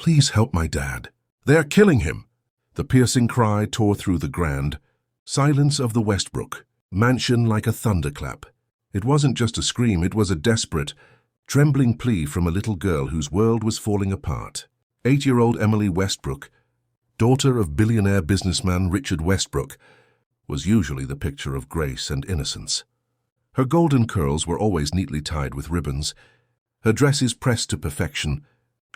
Please help my dad. They're killing him. The piercing cry tore through the grand silence of the Westbrook mansion like a thunderclap. It wasn't just a scream, it was a desperate, trembling plea from a little girl whose world was falling apart. 8-year-old Emily Westbrook, daughter of billionaire businessman Richard Westbrook, was usually the picture of grace and innocence. Her golden curls were always neatly tied with ribbons, her dresses pressed to perfection,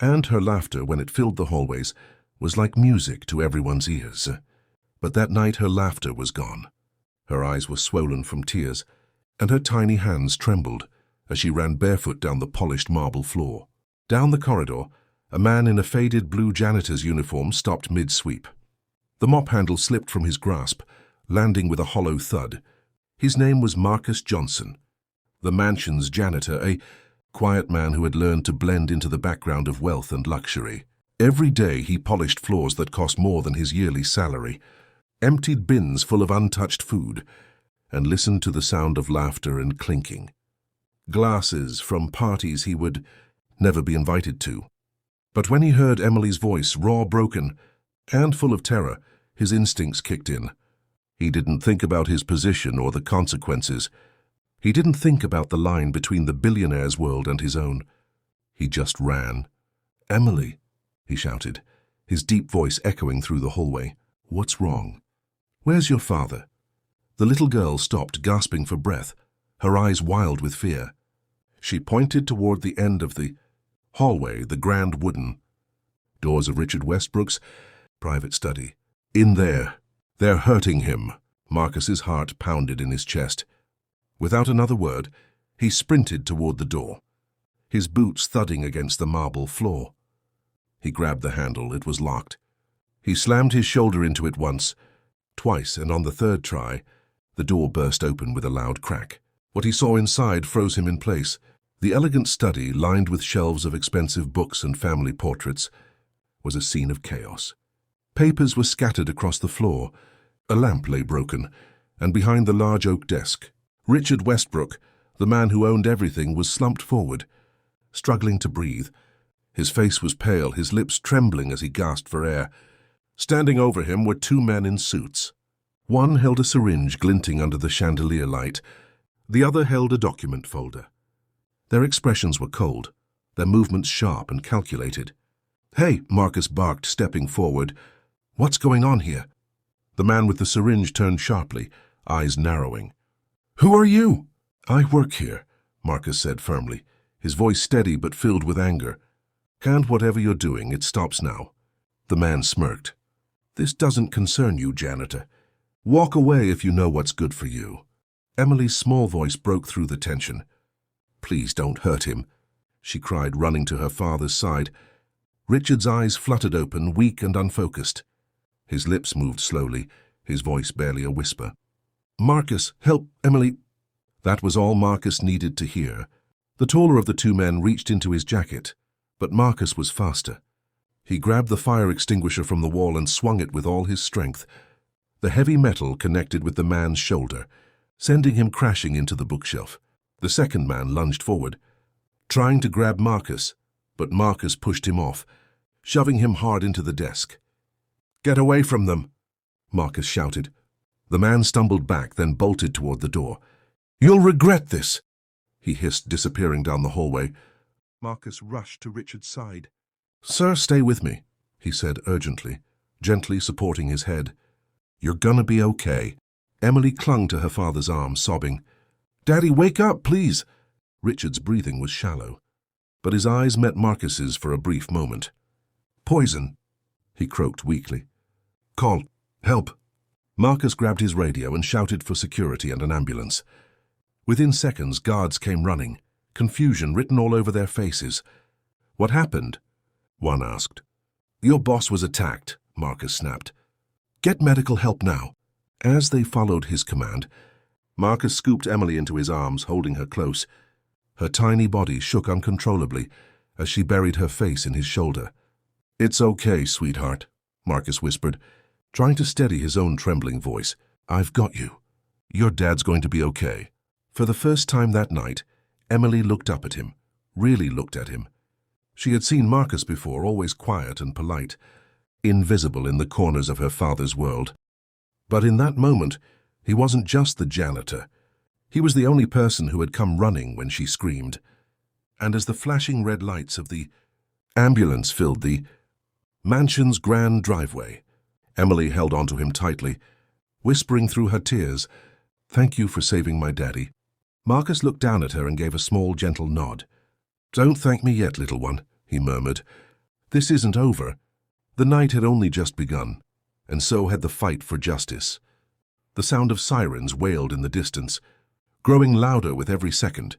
and her laughter, when it filled the hallways, was like music to everyone's ears. But that night her laughter was gone. Her eyes were swollen from tears, and her tiny hands trembled as she ran barefoot down the polished marble floor. Down the corridor, a man in a faded blue janitor's uniform stopped mid-sweep. The mop handle slipped from his grasp, landing with a hollow thud. His name was Marcus Johnson, the mansion's janitor, a quiet man who had learned to blend into the background of wealth and luxury. Every day he polished floors that cost more than his yearly salary, emptied bins full of untouched food, and listened to the sound of laughter and clinking. Glasses from parties he would never be invited to. But when he heard Emily's voice, raw, broken, and full of terror, his instincts kicked in. He didn't think about his position or the consequences. He didn't think about the line between the billionaire's world and his own. He just ran. "Emily," he shouted, his deep voice echoing through the hallway. "What's wrong? Where's your father?" The little girl stopped, gasping for breath, her eyes wild with fear. She pointed toward the end of the hallway, the grand wooden doors of Richard Westbrook's private study. "In there. They're hurting him." Marcus's heart pounded in his chest. Without another word, he sprinted toward the door, his boots thudding against the marble floor. He grabbed the handle. It was locked. He slammed his shoulder into it once, twice, and on the third try, the door burst open with a loud crack. What he saw inside froze him in place. The elegant study, lined with shelves of expensive books and family portraits, was a scene of chaos. Papers were scattered across the floor, a lamp lay broken, and behind the large oak desk, Richard Westbrook, the man who owned everything, was slumped forward, struggling to breathe. His face was pale, his lips trembling as he gasped for air. Standing over him were two men in suits. One held a syringe glinting under the chandelier light. The other held a document folder. Their expressions were cold, their movements sharp and calculated. "Hey," Marcus barked, stepping forward. "What's going on here?" The man with the syringe turned sharply, eyes narrowing. "Who are you?" "I work here," Marcus said firmly, his voice steady but filled with anger. "And whatever you're doing, it stops now." The man smirked. "This doesn't concern you, janitor. Walk away if you know what's good for you." Emily's small voice broke through the tension. "Please don't hurt him," she cried, running to her father's side. Richard's eyes fluttered open, weak and unfocused. His lips moved slowly, his voice barely a whisper. "Marcus, help Emily." That was all Marcus needed to hear. The taller of the two men reached into his jacket, but Marcus was faster. He grabbed the fire extinguisher from the wall and swung it with all his strength. The heavy metal connected with the man's shoulder, sending him crashing into the bookshelf. The second man lunged forward, trying to grab Marcus, but Marcus pushed him off, shoving him hard into the desk. "Get away from them," Marcus shouted. The man stumbled back, then bolted toward the door. "You'll regret this," he hissed, disappearing down the hallway. Marcus rushed to Richard's side. "Sir, stay with me," he said urgently, gently supporting his head. "You're gonna be okay." Emily clung to her father's arm, sobbing. "Daddy, wake up, please." Richard's breathing was shallow, but his eyes met Marcus's for a brief moment. "Poison," he croaked weakly. "Call help." Marcus grabbed his radio and shouted for security and an ambulance. Within seconds, guards came running, confusion written all over their faces. "What happened?" one asked. "Your boss was attacked," Marcus snapped. "Get medical help now." As they followed his command, Marcus scooped Emily into his arms, holding her close. Her tiny body shook uncontrollably as she buried her face in his shoulder. "It's okay, sweetheart," Marcus whispered, trying to steady his own trembling voice. "I've got you. Your dad's going to be okay." For the first time that night, Emily looked up at him, really looked at him. She had seen Marcus before, always quiet and polite, invisible in the corners of her father's world. But in that moment, he wasn't just the janitor. He was the only person who had come running when she screamed. And as the flashing red lights of the ambulance filled the mansion's grand driveway, Emily held onto him tightly, whispering through her tears, "Thank you for saving my daddy." Marcus looked down at her and gave a small, gentle nod. "Don't thank me yet, little one," he murmured. "This isn't over." The night had only just begun, and so had the fight for justice. The sound of sirens wailed in the distance, growing louder with every second.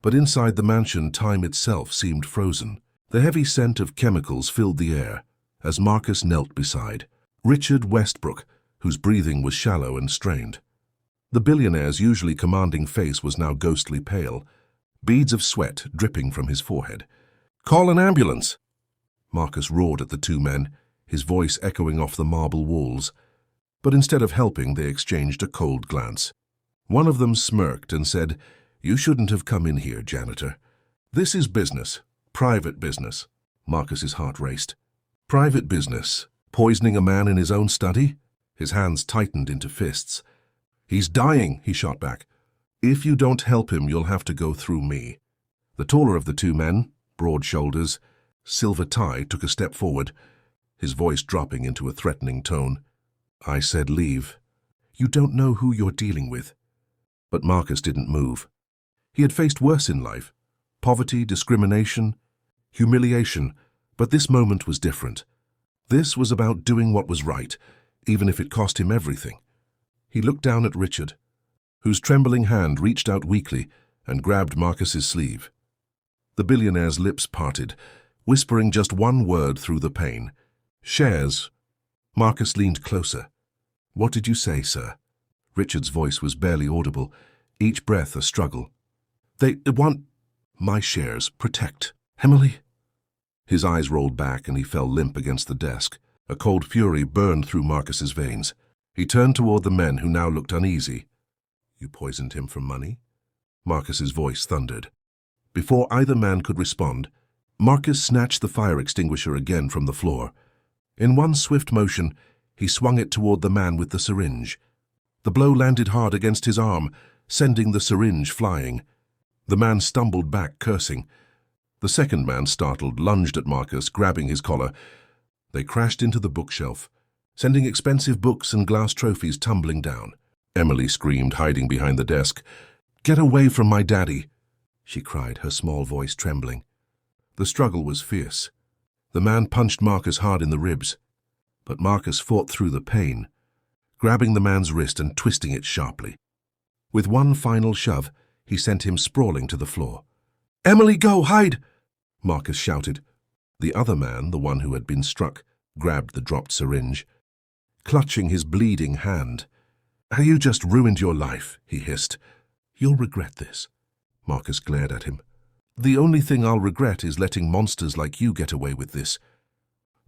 But inside the mansion, time itself seemed frozen. The heavy scent of chemicals filled the air as Marcus knelt beside Richard Westbrook, whose breathing was shallow and strained. The billionaire's usually commanding face was now ghostly pale, beads of sweat dripping from his forehead. "Call an ambulance!" Marcus roared at the two men, his voice echoing off the marble walls. But instead of helping, they exchanged a cold glance. One of them smirked and said, "You shouldn't have come in here, janitor. This is business, private business." Marcus's heart raced. Private business? Poisoning a man in his own study? His hands tightened into fists. "He's dying," he shot back. "If you don't help him, you'll have to go through me." The taller of the two men, broad shoulders, silver tie, took a step forward, his voice dropping into a threatening tone. "I said leave. You don't know who you're dealing with." But Marcus didn't move. He had faced worse in life: poverty, discrimination, humiliation, but this moment was different. This was about doing what was right, even if it cost him everything. He looked down at Richard, whose trembling hand reached out weakly and grabbed Marcus's sleeve. The billionaire's lips parted, whispering just one word through the pain. "Shares." Marcus leaned closer. "What did you say, sir?" Richard's voice was barely audible, each breath a struggle. "They want my shares. Protect Emily." His eyes rolled back and he fell limp against the desk. A cold fury burned through Marcus's veins. He turned toward the men, who now looked uneasy. "You poisoned him for money?" Marcus's voice thundered. Before either man could respond, Marcus snatched the fire extinguisher again from the floor. In one swift motion, he swung it toward the man with the syringe. The blow landed hard against his arm, sending the syringe flying. The man stumbled back, cursing. The second man, startled, lunged at Marcus, grabbing his collar. They crashed into the bookshelf, sending expensive books and glass trophies tumbling down. Emily screamed, hiding behind the desk. "Get away from my daddy!" she cried, her small voice trembling. The struggle was fierce. The man punched Marcus hard in the ribs, but Marcus fought through the pain, grabbing the man's wrist and twisting it sharply. With one final shove, he sent him sprawling to the floor. "Emily, go, hide!" Marcus shouted. The other man, the one who had been struck, grabbed the dropped syringe, clutching his bleeding hand. "You just ruined your life," he hissed. "You'll regret this." Marcus glared at him. "The only thing I'll regret is letting monsters like you get away with this."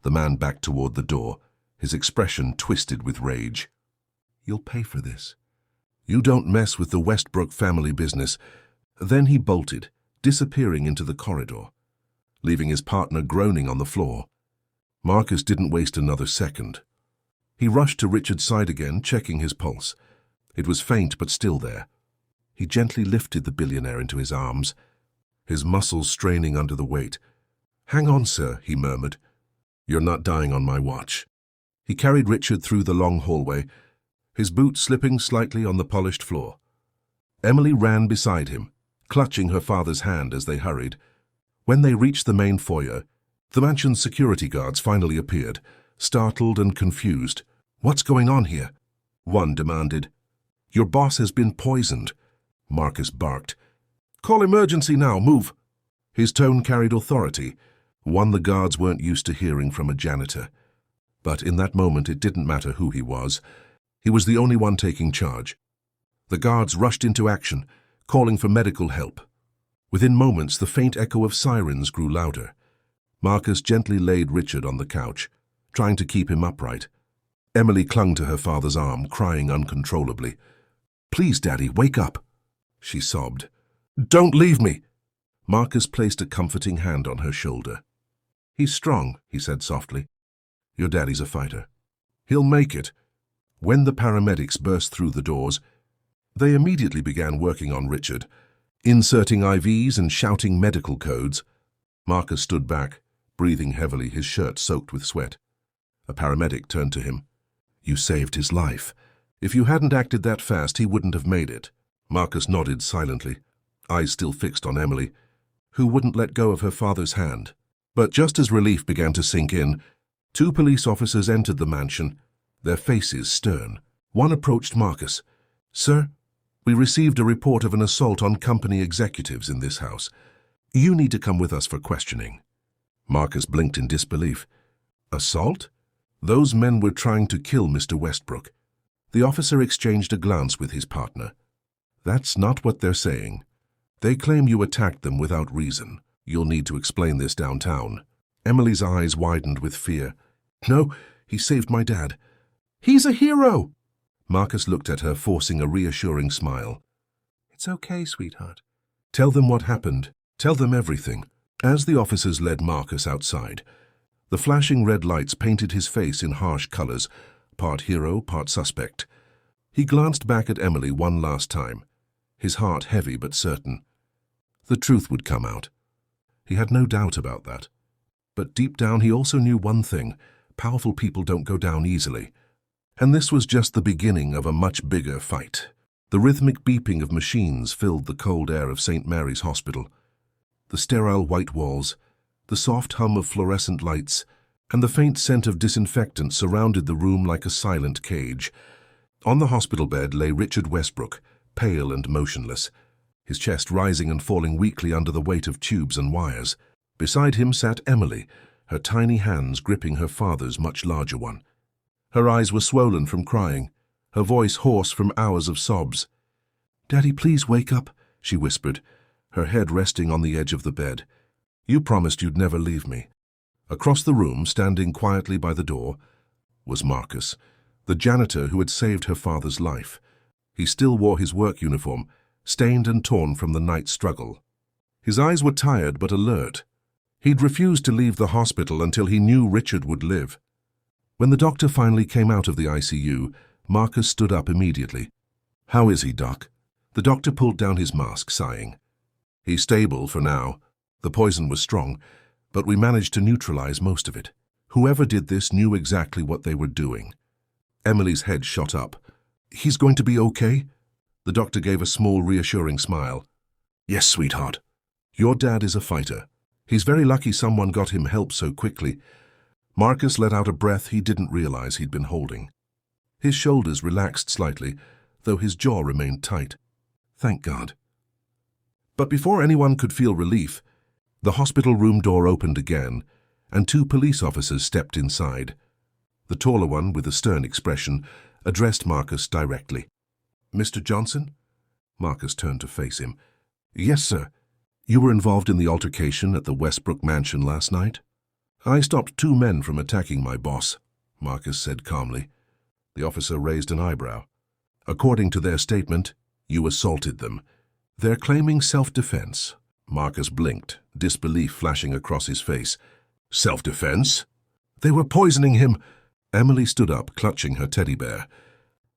The man backed toward the door, his expression twisted with rage. "You'll pay for this. You don't mess with the Westbrook family business." Then he bolted, disappearing into the corridor, leaving his partner groaning on the floor. Marcus didn't waste another second. He rushed to Richard's side again, checking his pulse. It was faint but still there. He gently lifted the billionaire into his arms, his muscles straining under the weight. "Hang on, sir," he murmured. "You're not dying on my watch." He carried Richard through the long hallway, his boots slipping slightly on the polished floor. Emily ran beside him, clutching her father's hand as they hurried. When they reached the main foyer, the mansion's security guards finally appeared, startled and confused. "What's going on here?" one demanded. "Your boss has been poisoned," Marcus barked. "Call emergency now, move." His tone carried authority, one the guards weren't used to hearing from a janitor. But in that moment it didn't matter who he was. He was the only one taking charge. The guards rushed into action, calling for medical help. Within moments, the faint echo of sirens grew louder. Marcus gently laid Richard on the couch, trying to keep him upright. Emily clung to her father's arm, crying uncontrollably. "Please, Daddy, wake up," she sobbed. "Don't leave me." Marcus placed a comforting hand on her shoulder. "He's strong," he said softly. "Your daddy's a fighter. He'll make it." When the paramedics burst through the doors, they immediately began working on Richard, inserting IVs and shouting medical codes. Marcus stood back, breathing heavily, his shirt soaked with sweat. A paramedic turned to him. "You saved his life. If you hadn't acted that fast, he wouldn't have made it." Marcus nodded silently, eyes still fixed on Emily, who wouldn't let go of her father's hand. But just as relief began to sink in, 2 police officers entered the mansion, their faces stern. One approached Marcus. "Sir, we received a report of an assault on company executives in this house. You need to come with us for questioning." Marcus blinked in disbelief. "Assault?" "Those men were trying to kill Mr. Westbrook." The officer exchanged a glance with his partner. "That's not what they're saying. They claim you attacked them without reason. You'll need to explain this downtown." Emily's eyes widened with fear. "No, he saved my dad. He's a hero!" Marcus looked at her, forcing a reassuring smile. "It's okay, sweetheart. Tell them what happened. Tell them everything." As the officers led Marcus outside, the flashing red lights painted his face in harsh colors, part hero, part suspect. He glanced back at Emily one last time, his heart heavy but certain. The truth would come out. He had no doubt about that. But deep down he also knew one thing: powerful people don't go down easily. And this was just the beginning of a much bigger fight. The rhythmic beeping of machines filled the cold air of St. Mary's Hospital. The sterile white walls, the soft hum of fluorescent lights, and the faint scent of disinfectant surrounded the room like a silent cage. On the hospital bed lay Richard Westbrook, pale and motionless, his chest rising and falling weakly under the weight of tubes and wires. Beside him sat Emily, her tiny hands gripping her father's much larger one. Her eyes were swollen from crying, her voice hoarse from hours of sobs. "Daddy, please wake up," she whispered, her head resting on the edge of the bed. "You promised you'd never leave me." Across the room, standing quietly by the door, was Marcus, the janitor who had saved her father's life. He still wore his work uniform, stained and torn from the night's struggle. His eyes were tired but alert. He'd refused to leave the hospital until he knew Richard would live. When the doctor finally came out of the ICU, Marcus stood up immediately. "How is he, Doc?" The doctor pulled down his mask, sighing. "He's stable for now. The poison was strong, but we managed to neutralize most of it. Whoever did this knew exactly what they were doing." Emily's head shot up. "He's going to be okay?" The doctor gave a small, reassuring smile. "Yes, sweetheart. Your dad is a fighter. He's very lucky someone got him help so quickly." Marcus let out a breath he didn't realize he'd been holding. His shoulders relaxed slightly, though his jaw remained tight. Thank God. But before anyone could feel relief, the hospital room door opened again, and 2 police officers stepped inside. The taller one, with a stern expression, addressed Marcus directly. "Mr. Johnson?" Marcus turned to face him. "Yes, sir. You were involved in the altercation at the Westbrook mansion last night?" "I stopped 2 men from attacking my boss," Marcus said calmly. The officer raised an eyebrow. "According to their statement, you assaulted them. They're claiming self-defense." Marcus blinked, disbelief flashing across his face. "Self-defense? They were poisoning him." Emily stood up, clutching her teddy bear.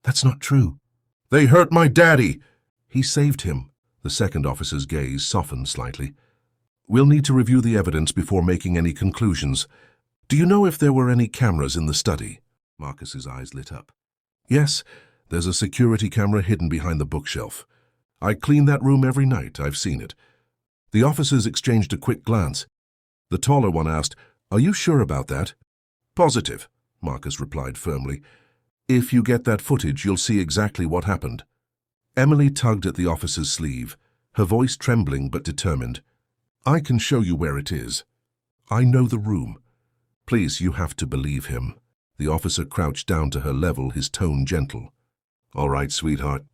"That's not true." "They hurt my daddy." "He saved him." The second officer's gaze softened slightly. "We'll need to review the evidence before making any conclusions. Do you know if there were any cameras in the study?" Marcus's eyes lit up. "Yes, there's a security camera hidden behind the bookshelf. I clean that room every night. I've seen it." The officers exchanged a quick glance. The taller one asked, "Are you sure about that?" "Positive," Marcus replied firmly. "If you get that footage, you'll see exactly what happened." Emily tugged at the officer's sleeve, her voice trembling but determined. "I can show you where it is. I know the room. Please, you have to believe him." The officer crouched down to her level, his tone gentle. "All right, sweetheart.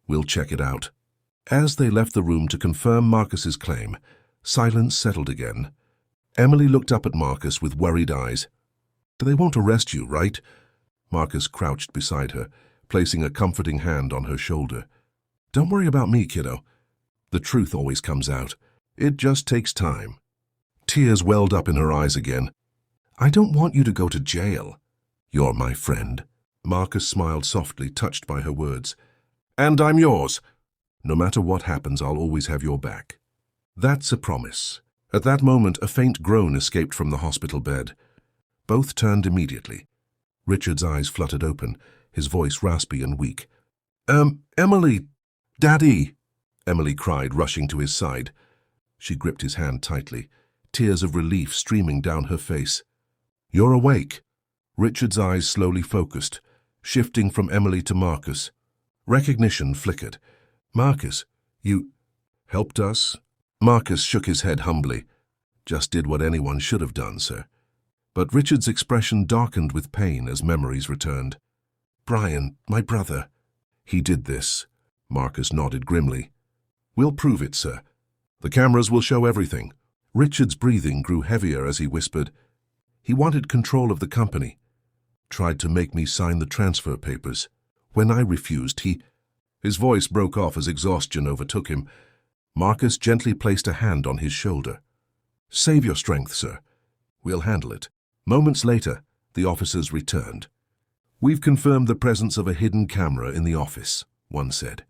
We'll check it out." As they left the room to confirm Marcus's claim, silence settled again. Emily looked up at Marcus with worried eyes. "They won't arrest you, right?" Marcus crouched beside her, placing a comforting hand on her shoulder. "Don't worry about me, kiddo. The truth always comes out. It just takes time. Tears welled up in her eyes again. I don't want you to go to jail. You're my friend. Marcus smiled softly, touched by her words. And I'm yours. No matter what happens, I'll always have your back. That's a promise. At that moment, a faint groan escaped from the hospital bed. Both turned immediately. Richard's eyes fluttered open, his voice raspy and weak. Emily, Daddy, Emily cried, rushing to his side. She gripped his hand tightly, tears of relief streaming down her face. You're awake. Richard's eyes slowly focused, shifting from Emily to Marcus. Recognition flickered. Marcus, you helped us? Marcus shook his head humbly. Just did what anyone should have done, sir. But Richard's expression darkened with pain as memories returned. Brian, my brother. He did this. Marcus nodded grimly. We'll prove it, sir. The cameras will show everything. Richard's breathing grew heavier as he whispered. He wanted control of the company. Tried to make me sign the transfer papers. When I refused, His voice broke off as exhaustion overtook him. Marcus gently placed a hand on his shoulder. Save your strength, sir. We'll handle it. Moments later, the officers returned. We've confirmed the presence of a hidden camera in the office, one said.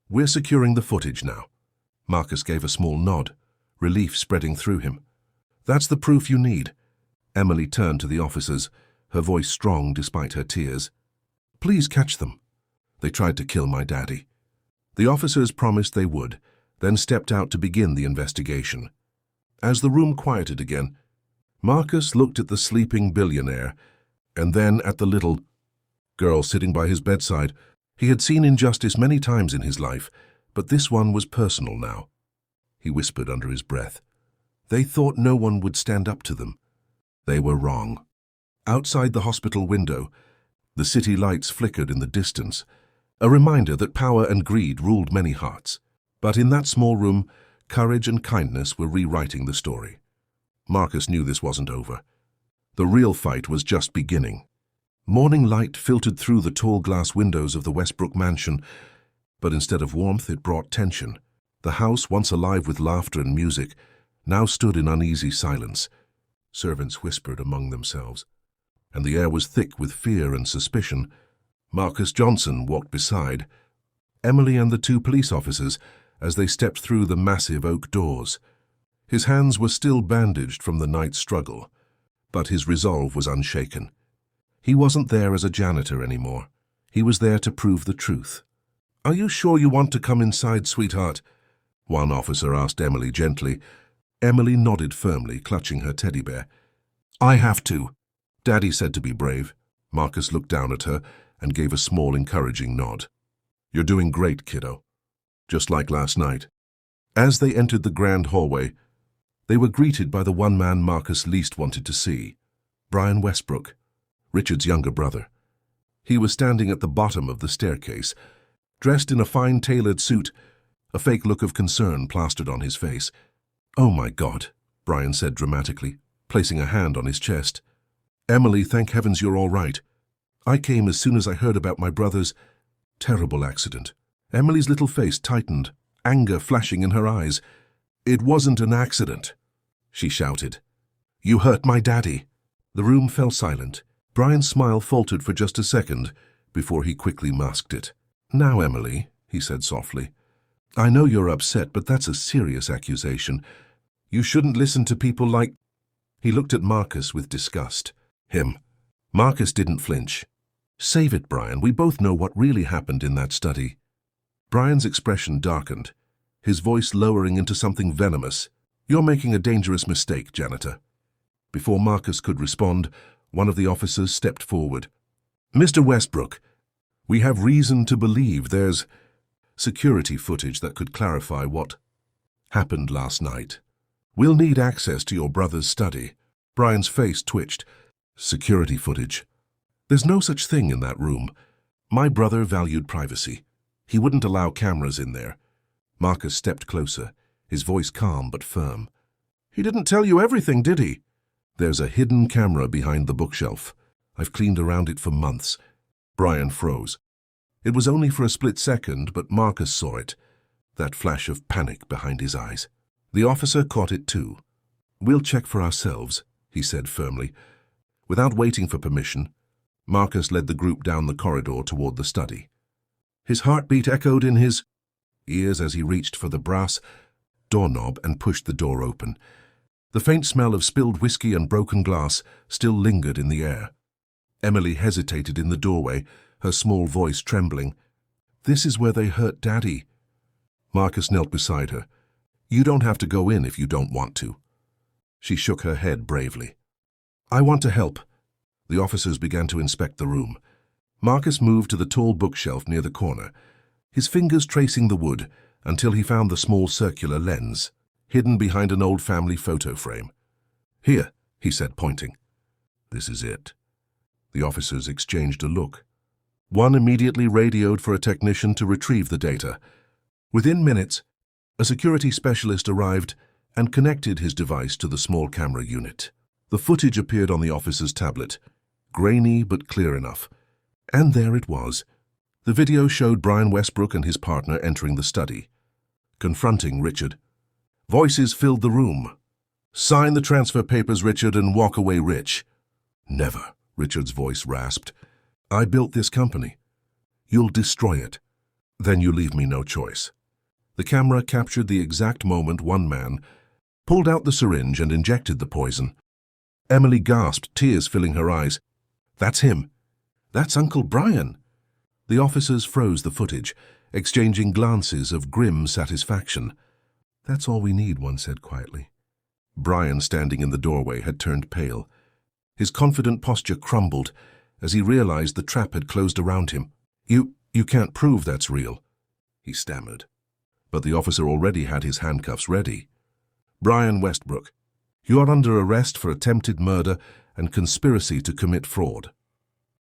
We're securing the footage now. Marcus gave a small nod, relief spreading through him. That's the proof you need. Emily turned to the officers, her voice strong despite her tears. Please catch them. They tried to kill my daddy. The officers promised they would, then stepped out to begin the investigation. As the room quieted again, Marcus looked at the sleeping billionaire, and then at the little girl sitting by his bedside. He had seen injustice many times in his life, but this one was personal now. He whispered under his breath. They thought no one would stand up to them. They were wrong. Outside the hospital window, the city lights flickered in the distance, a reminder that power and greed ruled many hearts. But in that small room, courage and kindness were rewriting the story. Marcus knew this wasn't over. The real fight was just beginning. Morning light filtered through the tall glass windows of the Westbrook mansion, but instead of warmth it brought tension. The house, once alive with laughter and music, now stood in uneasy silence. Servants whispered among themselves, and the air was thick with fear and suspicion. Marcus Johnson walked beside Emily and the two police officers as they stepped through the massive oak doors. His hands were still bandaged from the night's struggle, but his resolve was unshaken. He wasn't there as a janitor anymore. He was there to prove the truth. Are you sure you want to come inside, sweetheart? One officer asked Emily gently. Emily nodded firmly, clutching her teddy bear. I have to, Daddy said to be brave. Marcus looked down at her and gave a small encouraging nod. You're doing great, kiddo. Just like last night. As they entered the grand hallway, they were greeted by the one man Marcus least wanted to see, Brian Westbrook, Richard's younger brother. He was standing at the bottom of the staircase, dressed in a fine tailored suit, a fake look of concern plastered on his face. Oh my God, Brian said dramatically, placing a hand on his chest. Emily, thank heavens you're all right. I came as soon as I heard about my brother's terrible accident. Emily's little face tightened, anger flashing in her eyes. It wasn't an accident, she shouted. You hurt my daddy. The room fell silent. Brian's smile faltered for just a second before he quickly masked it. Now, Emily, he said softly, I know you're upset, but that's a serious accusation. You shouldn't listen to people like... He looked at Marcus with disgust. Him. Marcus didn't flinch. Save it, Brian. We both know what really happened in that study. Brian's expression darkened, his voice lowering into something venomous. You're making a dangerous mistake, Janitor. Before Marcus could respond, one of the officers stepped forward. Mr. Westbrook, we have reason to believe there's security footage that could clarify what happened last night. We'll need access to your brother's study. Brian's face twitched. Security footage. There's no such thing in that room. My brother valued privacy. He wouldn't allow cameras in there. Marcus stepped closer, his voice calm but firm. He didn't tell you everything, did he? There's a hidden camera behind the bookshelf. I've cleaned around it for months. Brian froze. It was only for a split second, but Marcus saw it, that flash of panic behind his eyes. The officer caught it too. "We'll check for ourselves," he said firmly. Without waiting for permission, Marcus led the group down the corridor toward the study. His heartbeat echoed in his ears as he reached for the brass doorknob and pushed the door open. The faint smell of spilled whiskey and broken glass still lingered in the air. Emily hesitated in the doorway, her small voice trembling. "This is where they hurt Daddy." Marcus knelt beside her. "You don't have to go in if you don't want to." She shook her head bravely. "I want to help." The officers began to inspect the room. Marcus moved to the tall bookshelf near the corner, his fingers tracing the wood until he found the small circular lens, hidden behind an old family photo frame. "Here," he said, pointing. "This is it." The officers exchanged a look. One immediately radioed for a technician to retrieve the data. Within minutes, a security specialist arrived and connected his device to the small camera unit. The footage appeared on the officer's tablet, grainy but clear enough. And there it was. The video showed Brian Westbrook and his partner entering the study, confronting Richard. Voices filled the room. "Sign the transfer papers, Richard, and walk away rich." "Never," Richard's voice rasped. "I built this company. You'll destroy it. Then you leave me no choice." The camera captured the exact moment one man pulled out the syringe and injected the poison. Emily gasped, tears filling her eyes. "That's him. That's Uncle Brian." The officers froze the footage, exchanging glances of grim satisfaction. "That's all we need," one said quietly. Brian, standing in the doorway, had turned pale. His confident posture crumbled as he realized the trap had closed around him. You can't prove that's real," he stammered. But the officer already had his handcuffs ready. "Brian Westbrook, you are under arrest for attempted murder and conspiracy to commit fraud."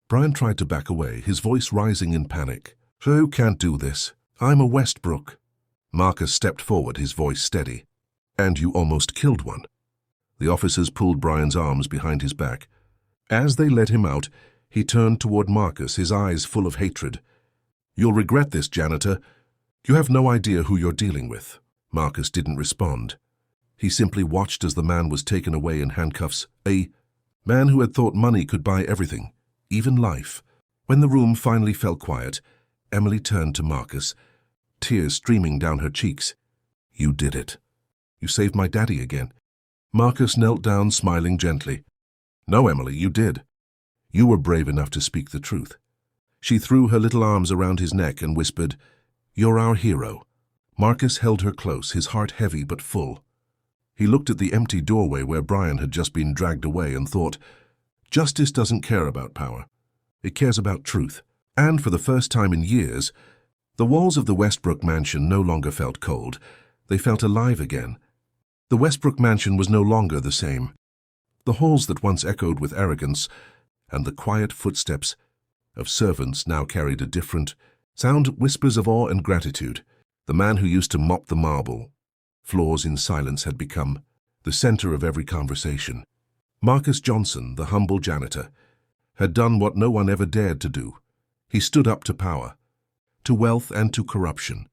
Brian tried to back away, his voice rising in panic. "You can't do this. I'm a Westbrook." Marcus stepped forward, his voice steady. "And you almost killed one." The officers pulled Brian's arms behind his back. As they led him out, he turned toward Marcus, his eyes full of hatred. "You'll regret this, Janitor. You have no idea who you're dealing with." Marcus didn't respond. He simply watched as the man was taken away in handcuffs, a man who had thought money could buy everything, even life. When the room finally fell quiet, Emily turned to Marcus, tears streaming down her cheeks. "You did it. You saved my daddy again." Marcus knelt down, smiling gently. "No, Emily, you did. You were brave enough to speak the truth." She threw her little arms around his neck and whispered, "You're our hero." Marcus held her close, his heart heavy but full. He looked at the empty doorway where Brian had just been dragged away and thought, justice doesn't care about power. It cares about truth. And for the first time in years, the walls of the Westbrook mansion no longer felt cold. They felt alive again. The Westbrook mansion was no longer the same. The halls that once echoed with arrogance and the quiet footsteps of servants now carried a different sound, whispers of awe and gratitude. The man who used to mop the marble floors in silence had become the center of every conversation. Marcus Johnson, the humble janitor, had done what no one ever dared to do. He stood up to power, to wealth and to corruption.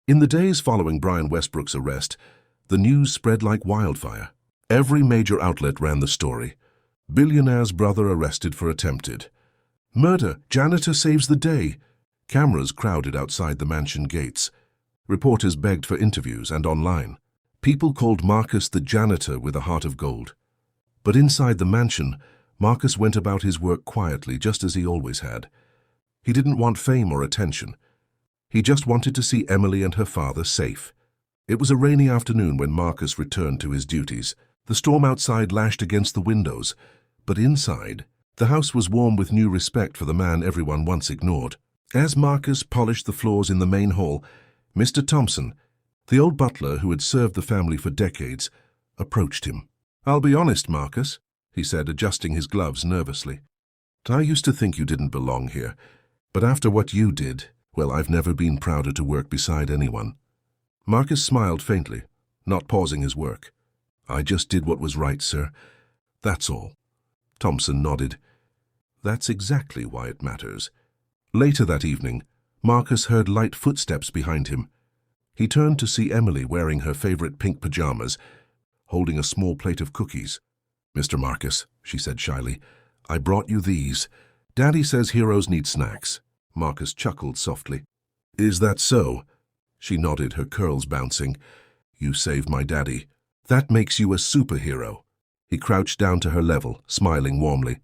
In the days following Brian Westbrook's arrest, the news spread like wildfire. Every major outlet ran the story. Billionaire's brother arrested for attempted murder. Janitor saves the day. Cameras crowded outside the mansion gates. Reporters begged for interviews and online. People called Marcus the janitor with a heart of gold. But inside the mansion, Marcus went about his work quietly, just as he always had. He didn't want fame or attention. He just wanted to see Emily and her father safe. It was a rainy afternoon when Marcus returned to his duties. The storm outside lashed against the windows, but inside, the house was warm with new respect for the man everyone once ignored. As Marcus polished the floors in the main hall, Mr. Thompson, the old butler who had served the family for decades, approached him. "I'll be honest, Marcus," he said, adjusting his gloves nervously. "I used to think you didn't belong here, but after what you did, well, I've never been prouder to work beside anyone." Marcus smiled faintly, not pausing his work. "I just did what was right, sir. That's all." Thompson nodded. "That's exactly why it matters." Later that evening, Marcus heard light footsteps behind him. He turned to see Emily wearing her favorite pink pajamas, holding a small plate of cookies. "Mr. Marcus," she said shyly, "I brought you these. Daddy says heroes need snacks." Marcus chuckled softly. "Is that so?" She nodded, her curls bouncing. "You saved my daddy. That makes you a superhero." He crouched down to her level, smiling warmly.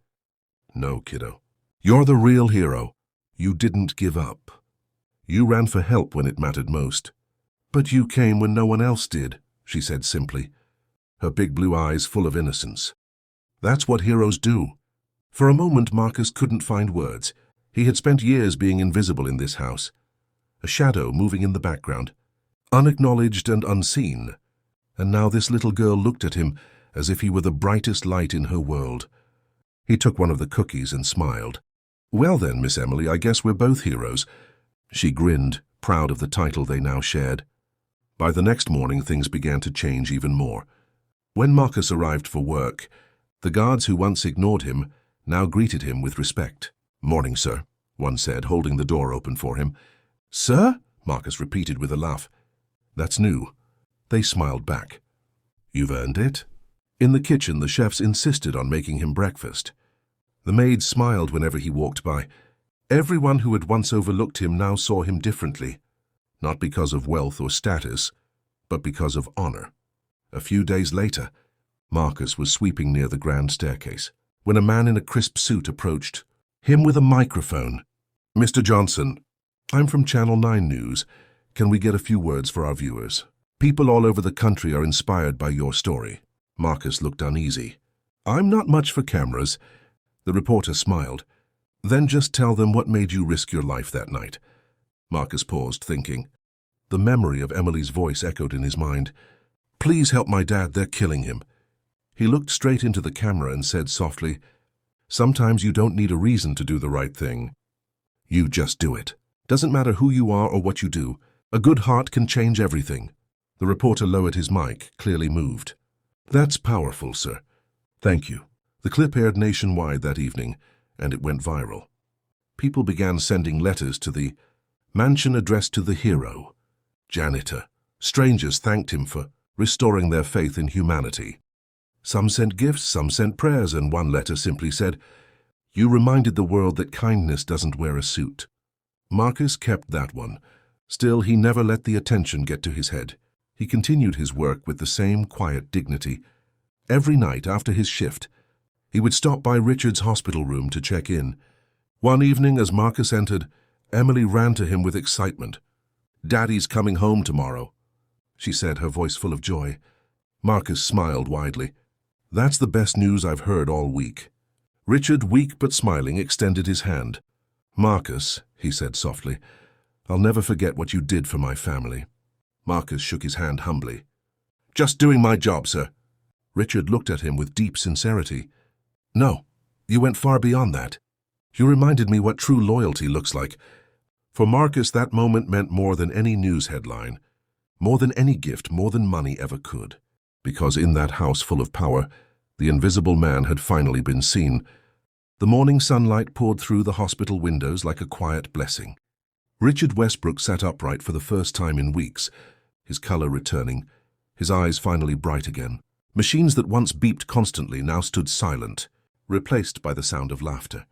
"No, kiddo. You're the real hero. You didn't give up. You ran for help when it mattered most. But you came when no one else did," she said simply, her big blue eyes full of innocence. "That's what heroes do." For a moment, Marcus couldn't find words. He had spent years being invisible in this house, a shadow moving in the background, unacknowledged and unseen. And now this little girl looked at him as if he were the brightest light in her world. He took one of the cookies and smiled. "Well then, Miss Emily, I guess we're both heroes." She grinned, proud of the title they now shared. By the next morning, things began to change even more. When Marcus arrived for work, the guards who once ignored him now greeted him with respect. "Morning, sir," one said, holding the door open for him. "Sir?" Marcus repeated with a laugh. "That's new." They smiled back. "You've earned it." In the kitchen, the chefs insisted on making him breakfast. The maids smiled whenever he walked by. Everyone who had once overlooked him now saw him differently, not because of wealth or status, but because of honor. A few days later, Marcus was sweeping near the grand staircase when a man in a crisp suit approached, him with a microphone. "Mr. Johnson, I'm from Channel 9 News. Can we get a few words for our viewers? People all over the country are inspired by your story." Marcus looked uneasy. "I'm not much for cameras." The reporter smiled. "Then just tell them what made you risk your life that night." Marcus paused, thinking. The memory of Emily's voice echoed in his mind. "Please help my dad, they're killing him." He looked straight into the camera and said softly, "Sometimes you don't need a reason to do the right thing. You just do it. Doesn't matter who you are or what you do. A good heart can change everything." The reporter lowered his mic, clearly moved. "That's powerful, sir. Thank you." The clip aired nationwide that evening, and it went viral. People began sending letters to the mansion addressed to the hero, Janitor. Strangers thanked him for restoring their faith in humanity. Some sent gifts, some sent prayers, and one letter simply said, "You reminded the world that kindness doesn't wear a suit." Marcus kept that one. Still, he never let the attention get to his head. He continued his work with the same quiet dignity. Every night after his shift, he would stop by Richard's hospital room to check in. One evening, as Marcus entered, Emily ran to him with excitement. "Daddy's coming home tomorrow," she said, her voice full of joy. Marcus smiled widely. "That's the best news I've heard all week." Richard, weak but smiling, extended his hand. "Marcus," he said softly, "I'll never forget what you did for my family." Marcus shook his hand humbly. "Just doing my job, sir." Richard looked at him with deep sincerity. "No, you went far beyond that. You reminded me what true loyalty looks like." For Marcus, that moment meant more than any news headline, more than any gift, more than money ever could. Because in that house full of power, the invisible man had finally been seen. The morning sunlight poured through the hospital windows like a quiet blessing. Richard Westbrook sat upright for the first time in weeks, his color returning, his eyes finally bright again. Machines that once beeped constantly now stood silent, replaced by the sound of laughter.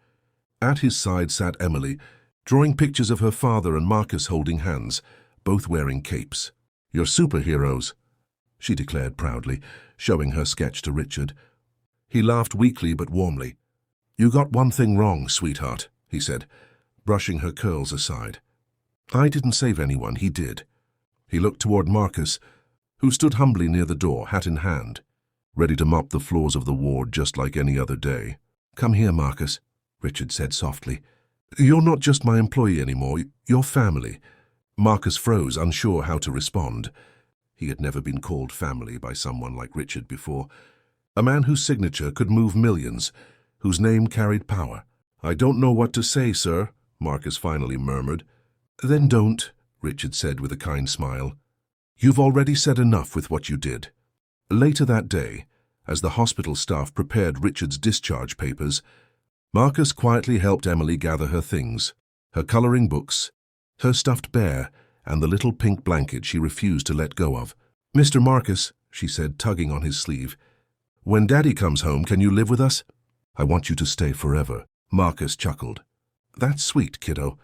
At his side sat Emily, drawing pictures of her father and Marcus holding hands, both wearing capes. "You're superheroes," she declared proudly, showing her sketch to Richard. He laughed weakly but warmly. "You got one thing wrong, sweetheart," he said, brushing her curls aside. "I didn't save anyone, he did." He looked toward Marcus, who stood humbly near the door, hat in hand, ready to mop the floors of the ward just like any other day. "Come here, Marcus," Richard said softly. "You're not just my employee anymore, you're family." Marcus froze, unsure how to respond. He had never been called family by someone like Richard before. A man whose signature could move millions, whose name carried power. "I don't know what to say, sir," Marcus finally murmured. "Then don't," Richard said with a kind smile. "You've already said enough with what you did." Later that day, as the hospital staff prepared Richard's discharge papers, Marcus quietly helped Emily gather her things, her coloring books, her stuffed bear, and the little pink blanket she refused to let go of. "Mr. Marcus," she said, tugging on his sleeve, "when Daddy comes home, can you live with us?" "I want you to stay forever," Marcus chuckled. "That's sweet, kiddo,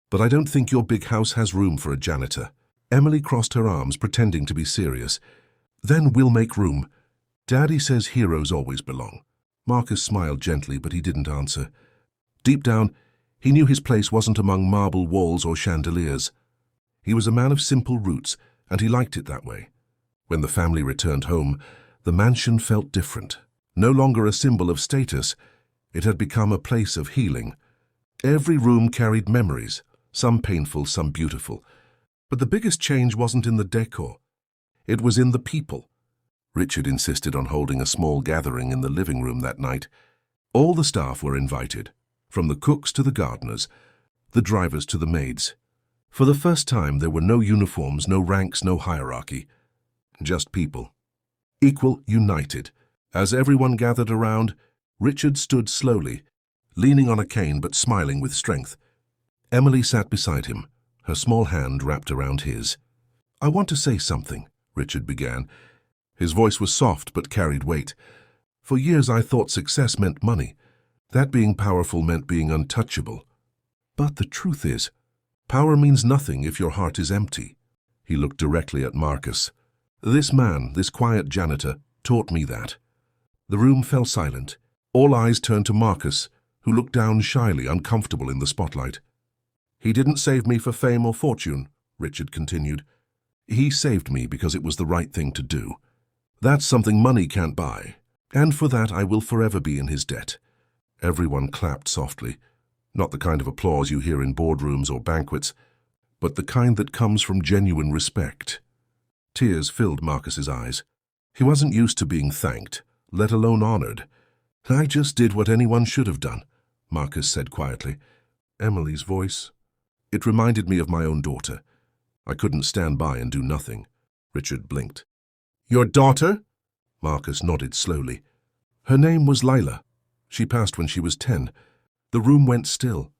but I don't think your big house has room for a janitor." Emily crossed her arms, pretending to be serious. "Then we'll make room. Daddy says heroes always belong." Marcus smiled gently, but he didn't answer. Deep down, he knew his place wasn't among marble walls or chandeliers. He was a man of simple roots, and he liked it that way. When the family returned home, the mansion felt different. No longer a symbol of status, it had become a place of healing. Every room carried memories, some painful, some beautiful. But the biggest change wasn't in the decor. It was in the people. Richard insisted on holding a small gathering in the living room that night. All the staff were invited, from the cooks to the gardeners, the drivers to the maids. For the first time, there were no uniforms, no ranks, no hierarchy. Just people. Equal, united. As everyone gathered around, Richard stood slowly, leaning on a cane but smiling with strength. Emily sat beside him, her small hand wrapped around his. "I want to say something," Richard began. His voice was soft but carried weight. "For years I thought success meant money, that being powerful meant being untouchable. But the truth is, power means nothing if your heart is empty." He looked directly at Marcus. "This man, this quiet janitor, taught me that." The room fell silent. All eyes turned to Marcus, who looked down shyly, uncomfortable in the spotlight. "He didn't save me for fame or fortune," Richard continued. "He saved me because it was the right thing to do. That's something money can't buy, and for that I will forever be in his debt." Everyone clapped softly, not the kind of applause you hear in boardrooms or banquets, but the kind that comes from genuine respect. Tears filled Marcus's eyes. He wasn't used to being thanked, let alone honored. "I just did what anyone should have done," Marcus said quietly. Emily's voice. "It reminded me of my own daughter. I couldn't stand by and do nothing." Richard blinked. "Your daughter?" Marcus nodded slowly. "Her name was Lila. She passed when she was 10. The room went still.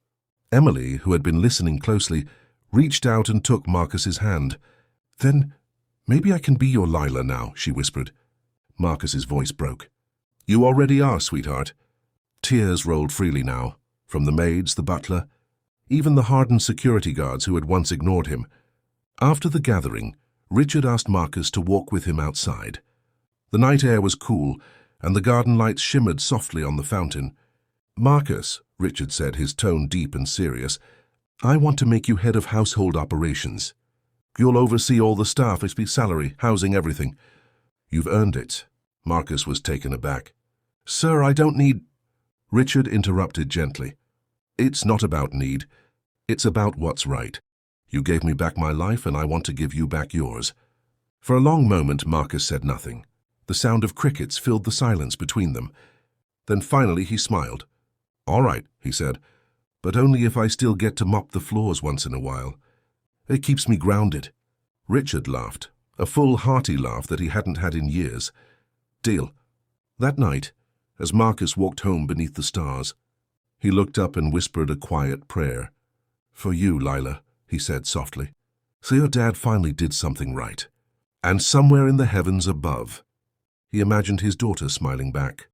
Emily, who had been listening closely, reached out and took Marcus's hand. "Then maybe I can be your Lila now," she whispered. Marcus's voice broke. "You already are, sweetheart." Tears rolled freely now, from the maids, the butler, even the hardened security guards who had once ignored him. After the gathering, Richard asked Marcus to walk with him outside. The night air was cool, and the garden lights shimmered softly on the fountain. "Marcus," Richard said, his tone deep and serious, "I want to make you head of household operations. You'll oversee all the staff, its salary, housing, everything." "You've earned it." Marcus was taken aback. "Sir, I don't need—" Richard interrupted gently. "It's not about need. It's about what's right. You gave me back my life, and I want to give you back yours." For a long moment, Marcus said nothing. The sound of crickets filled the silence between them. Then finally he smiled. "All right," he said, "but only if I still get to mop the floors once in a while. It keeps me grounded." Richard laughed, a full, hearty laugh that he hadn't had in years. "Deal." That night, as Marcus walked home beneath the stars, he looked up and whispered a quiet prayer. "For you, Lila," he said softly. "So your dad finally did something right. And somewhere in the heavens above," he imagined his daughter smiling back,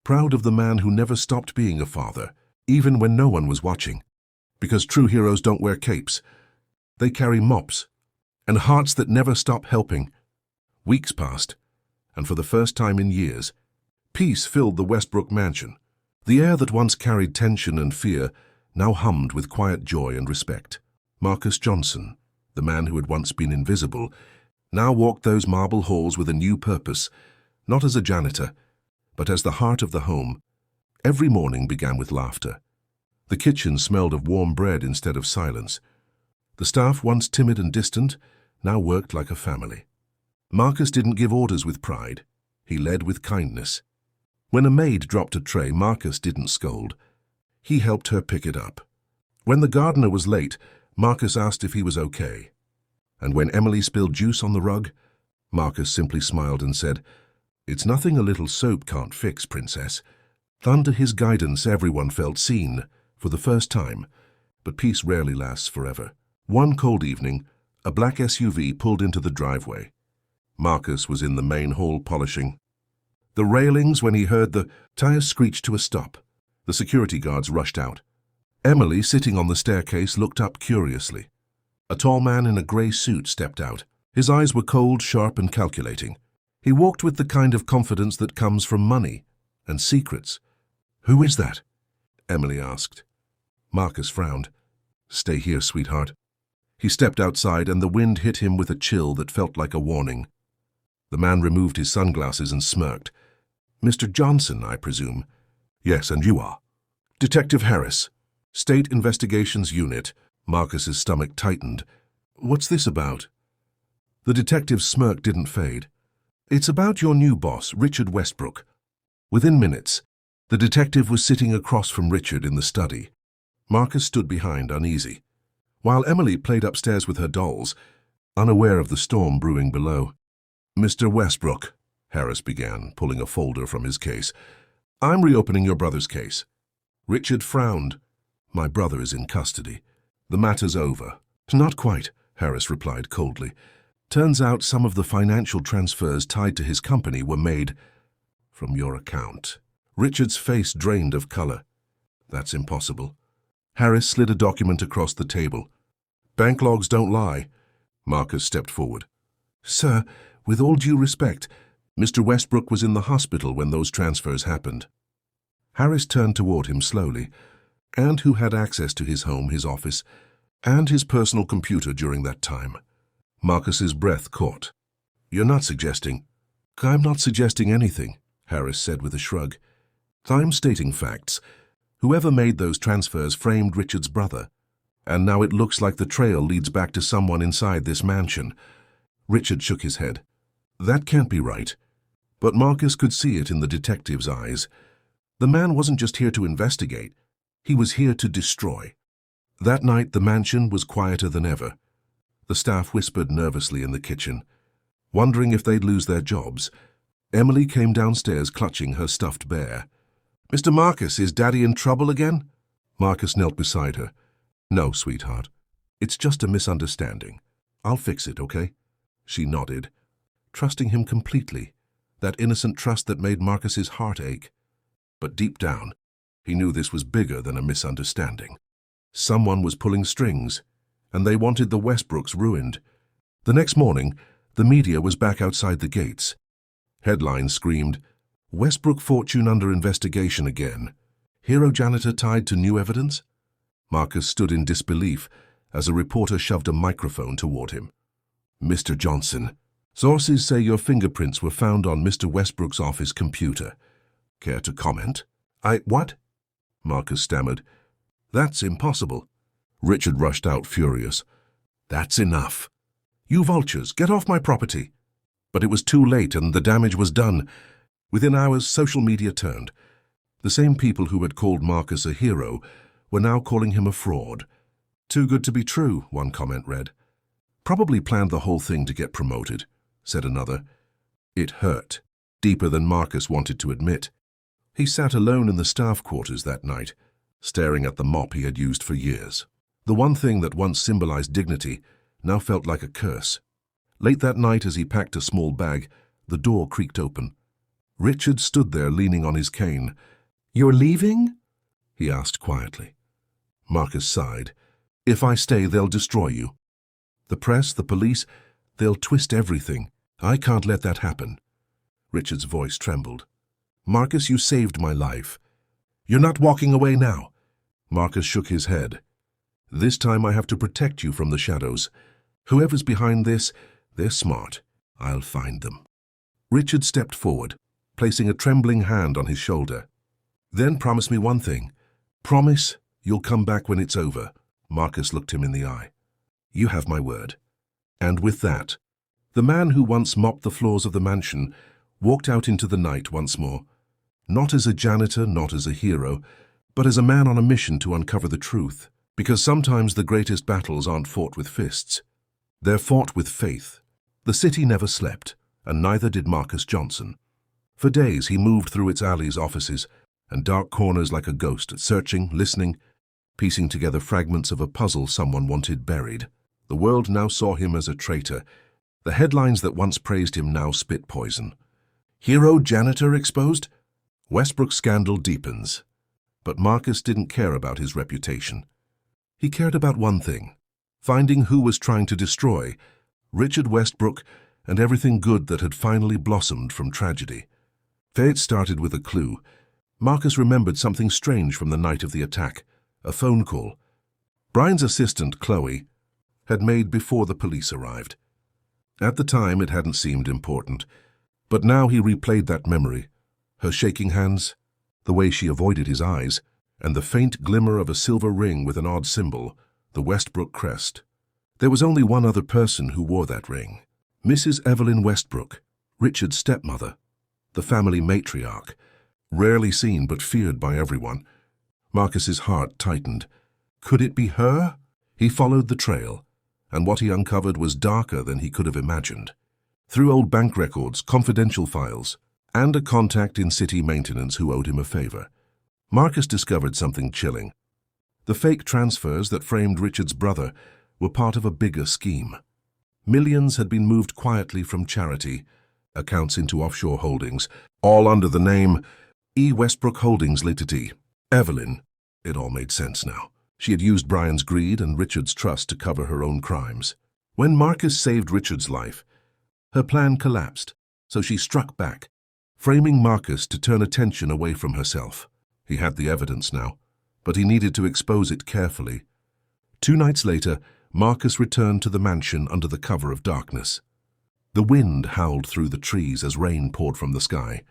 proud of the man who never stopped being a father, even when no one was watching. Because true heroes don't wear capes. They carry mops, and hearts that never stop helping. Weeks passed, and for the first time in years, peace filled the Westbrook mansion. The air that once carried tension and fear now hummed with quiet joy and respect. Marcus Johnson, the man who had once been invisible, now walked those marble halls with a new purpose, not as a janitor, but as the heart of the home. Every morning began with laughter. The kitchen smelled of warm bread instead of silence. The staff, once timid and distant, now worked like a family. Marcus didn't give orders with pride. He led with kindness. When a maid dropped a tray, Marcus didn't scold. He helped her pick it up. When the gardener was late, Marcus asked if he was okay. And when Emily spilled juice on the rug, Marcus simply smiled and said, "It's nothing a little soap can't fix, princess." Under his guidance, everyone felt seen, for the first time, but peace rarely lasts forever. One cold evening, a black SUV pulled into the driveway. Marcus was in the main hall polishing the railings when he heard the tires screech to a stop. The security guards rushed out. Emily, sitting on the staircase, looked up curiously. A tall man in a grey suit stepped out. His eyes were cold, sharp, and calculating. He walked with the kind of confidence that comes from money and secrets. "Who is that?" Emily asked. Marcus frowned. "Stay here, sweetheart." He stepped outside, and the wind hit him with a chill that felt like a warning. The man removed his sunglasses and smirked. "Mr. Johnson, I presume?" "Yes, and you are?" "Detective Harris, State Investigations Unit." Marcus's stomach tightened. "What's this about?" The detective's smirk didn't fade. "It's about your new boss, Richard Westbrook." Within minutes, the detective was sitting across from Richard in the study. Marcus stood behind, uneasy, while Emily played upstairs with her dolls, unaware of the storm brewing below. "Mr. Westbrook," Harris began, pulling a folder from his case, "I'm reopening your brother's case." Richard frowned. "My brother is in custody. The matter's over." "Not quite," Harris replied coldly. "Turns out some of the financial transfers tied to his company were made from your account." Richard's face drained of color. "That's impossible." Harris slid a document across the table. "Bank logs don't lie." Marcus stepped forward. "Sir, with all due respect, Mr. Westbrook was in the hospital when those transfers happened." Harris turned toward him slowly. "And who had access to his home, his office, and his personal computer during that time?" Marcus's breath caught. "You're not suggesting—" "I'm not suggesting anything," Harris said with a shrug. "I'm stating facts. Whoever made those transfers framed Richard's brother, and now it looks like the trail leads back to someone inside this mansion." Richard shook his head. "That can't be right." But Marcus could see it in the detective's eyes. The man wasn't just here to investigate. He was here to destroy. That night, the mansion was quieter than ever. The staff whispered nervously in the kitchen, wondering if they'd lose their jobs. Emily came downstairs clutching her stuffed bear. "Mr. Marcus, is Daddy in trouble again?" Marcus knelt beside her. "No, sweetheart. It's just a misunderstanding. I'll fix it, okay?" She nodded, trusting him completely, that innocent trust that made Marcus's heart ache. But deep down, he knew this was bigger than a misunderstanding. Someone was pulling strings, and they wanted the Westbrooks ruined. The next morning, the media was back outside the gates. Headlines screamed, "Westbrook fortune under investigation again. Hero janitor tied to new evidence?" Marcus stood in disbelief as a reporter shoved a microphone toward him. "Mr. Johnson, sources say your fingerprints were found on Mr. Westbrook's office computer. Care to comment?" What?" Marcus stammered. "That's impossible." Richard rushed out, furious. "That's enough. You vultures, get off my property." But it was too late, and the damage was done. Within hours, social media turned. The same people who had called Marcus a hero were now calling him a fraud. "Too good to be true," one comment read. "Probably planned the whole thing to get promoted," said another. It hurt, deeper than Marcus wanted to admit. He sat alone in the staff quarters that night, staring at the mop he had used for years. The one thing that once symbolized dignity now felt like a curse. Late that night, as he packed a small bag, the door creaked open. Richard stood there leaning on his cane. "You're leaving?" he asked quietly. Marcus sighed. "If I stay, they'll destroy you. The press, the police, they'll twist everything. I can't let that happen." Richard's voice trembled. "Marcus, you saved my life. You're not walking away now." Marcus shook his head. "This time I have to protect you from the shadows. Whoever's behind this, they're smart. I'll find them." Richard stepped forward, placing a trembling hand on his shoulder. "Then promise me one thing. Promise you'll come back when it's over." Marcus looked him in the eye. "You have my word." And with that, the man who once mopped the floors of the mansion walked out into the night once more. Not as a janitor, not as a hero, but as a man on a mission to uncover the truth. Because sometimes the greatest battles aren't fought with fists. They're fought with faith. The city never slept, and neither did Marcus Johnson. For days he moved through its alleys, offices, and dark corners like a ghost, searching, listening, piecing together fragments of a puzzle someone wanted buried. The world now saw him as a traitor. The headlines that once praised him now spit poison. Hero janitor exposed? Westbrook's scandal deepens. But Marcus didn't care about his reputation. He cared about one thing: finding who was trying to destroy Richard Westbrook and everything good that had finally blossomed from tragedy. Fate started with a clue. Marcus remembered something strange from the night of the attack, a phone call Brian's assistant, Chloe, had made before the police arrived. At the time, it hadn't seemed important, but now he replayed that memory. Her shaking hands, the way she avoided his eyes, and the faint glimmer of a silver ring with an odd symbol, the Westbrook crest. There was only one other person who wore that ring: Mrs. Evelyn Westbrook, Richard's stepmother, the family matriarch, rarely seen but feared by everyone. Marcus's heart tightened. Could it be her? He followed the trail, and what he uncovered was darker than he could have imagined. Through old bank records, confidential files, and a contact in city maintenance who owed him a favor, Marcus discovered something chilling. The fake transfers that framed Richard's brother were part of a bigger scheme. Millions had been moved quietly from charity accounts into offshore holdings, all under the name E. Westbrook Holdings Ltd. Evelyn. It all made sense now. She had used Brian's greed and Richard's trust to cover her own crimes. When Marcus saved Richard's life, her plan collapsed, so she struck back, framing Marcus to turn attention away from herself. He had the evidence now, but he needed to expose it carefully. 2 nights later, Marcus returned to the mansion under the cover of darkness. The wind howled through the trees as rain poured from the sky.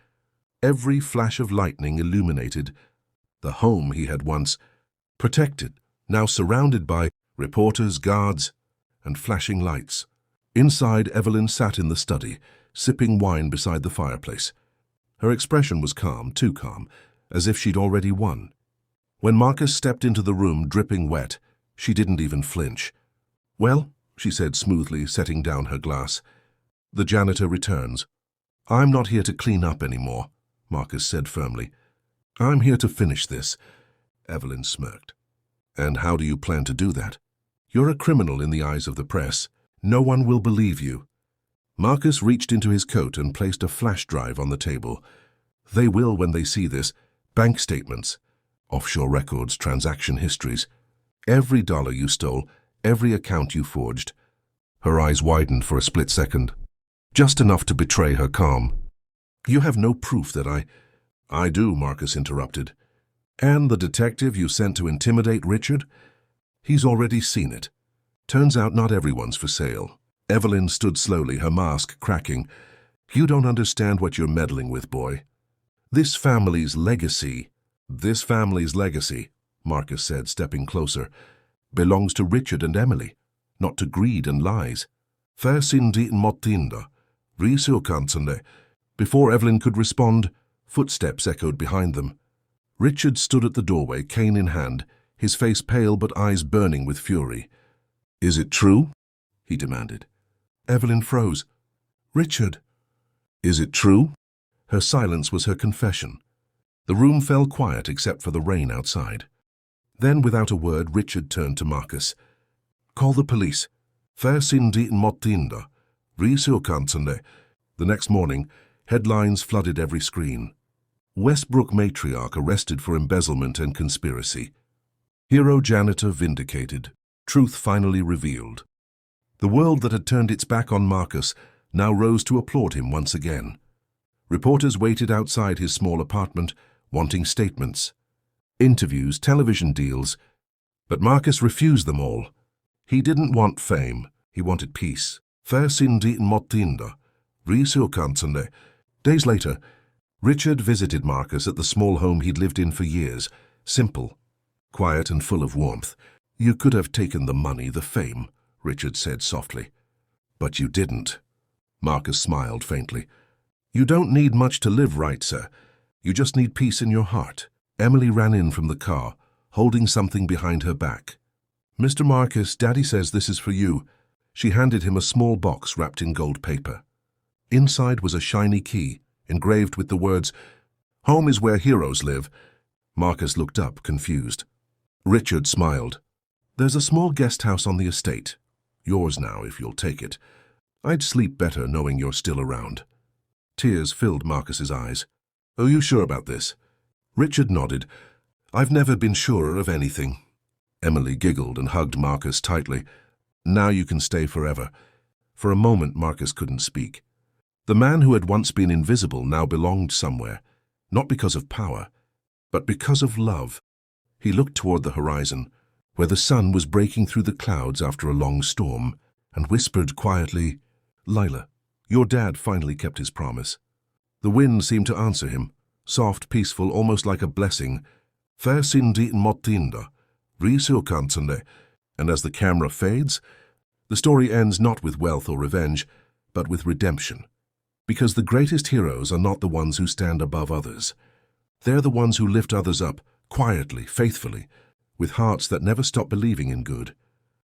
Every flash of lightning illuminated the home he had once protected, now surrounded by reporters, guards, and flashing lights. Inside, Evelyn sat in the study, sipping wine beside the fireplace. Her expression was calm, too calm, as if she'd already won. When Marcus stepped into the room, dripping wet, she didn't even flinch. "Well," she said smoothly, setting down her glass. "The janitor returns." "I'm not here to clean up anymore," Marcus said firmly. "I'm here to finish this." Evelyn smirked. "And how do you plan to do that? You're a criminal in the eyes of the press. No one will believe you." Marcus reached into his coat and placed a flash drive on the table. "They will when they see this. Bank statements, offshore records, transaction histories. Every dollar you stole, every account you forged." Her eyes widened for a split second, just enough to betray her calm. "You have no proof that I do," Marcus interrupted. "And the detective you sent to intimidate Richard? He's already seen it. Turns out not everyone's for sale." Evelyn stood slowly, her mask cracking. "You don't understand what you're meddling with, boy. This family's legacy," Marcus said, stepping closer, "belongs to Richard and Emily, not to greed and lies. Försynd motinda, risukantande." Before Evelyn could respond, footsteps echoed behind them. Richard stood at the doorway, cane in hand, his face pale but eyes burning with fury. "Is it true?" he demanded. Evelyn froze. "Richard." "Is it true?" Her silence was her confession. The room fell quiet except for the rain outside. Then, without a word, Richard turned to Marcus. "Call the police. Försynd motinda, risukantande." The next morning, headlines flooded every screen. Westbrook matriarch arrested for embezzlement and conspiracy. Hero janitor vindicated. Truth finally revealed. The world that had turned its back on Marcus now rose to applaud him once again. Reporters waited outside his small apartment, wanting statements, interviews, television deals. But Marcus refused them all. He didn't want fame. He wanted peace. Försynd motinda, risukantande. Days later, Richard visited Marcus at the small home he'd lived in for years. Simple, quiet and full of warmth. "You could have taken the money, the fame," Richard said softly. "But you didn't." Marcus smiled faintly. "You don't need much to live right, sir. You just need peace in your heart." Emily ran in from the car, holding something behind her back. "Mr. Marcus, Daddy says this is for you." She handed him a small box wrapped in gold paper. Inside was a shiny key, engraved with the words, "Home is where heroes live." Marcus looked up, confused. Richard smiled. "There's a small guest house on the estate. Yours now, if you'll take it. I'd sleep better knowing you're still around." Tears filled Marcus's eyes. "Are you sure about this?" Richard nodded. "I've never been surer of anything." Emily giggled and hugged Marcus tightly. "Now you can stay forever." For a moment, Marcus couldn't speak. The man who had once been invisible now belonged somewhere, not because of power, but because of love. He looked toward the horizon, where the sun was breaking through the clouds after a long storm, and whispered quietly, "Lila, your dad finally kept his promise." The wind seemed to answer him, soft, peaceful, almost like a blessing. "Fair sindi motinda, risurkansande." And as the camera fades, the story ends not with wealth or revenge, but with redemption. Because the greatest heroes are not the ones who stand above others. They're the ones who lift others up, quietly, faithfully, with hearts that never stop believing in good.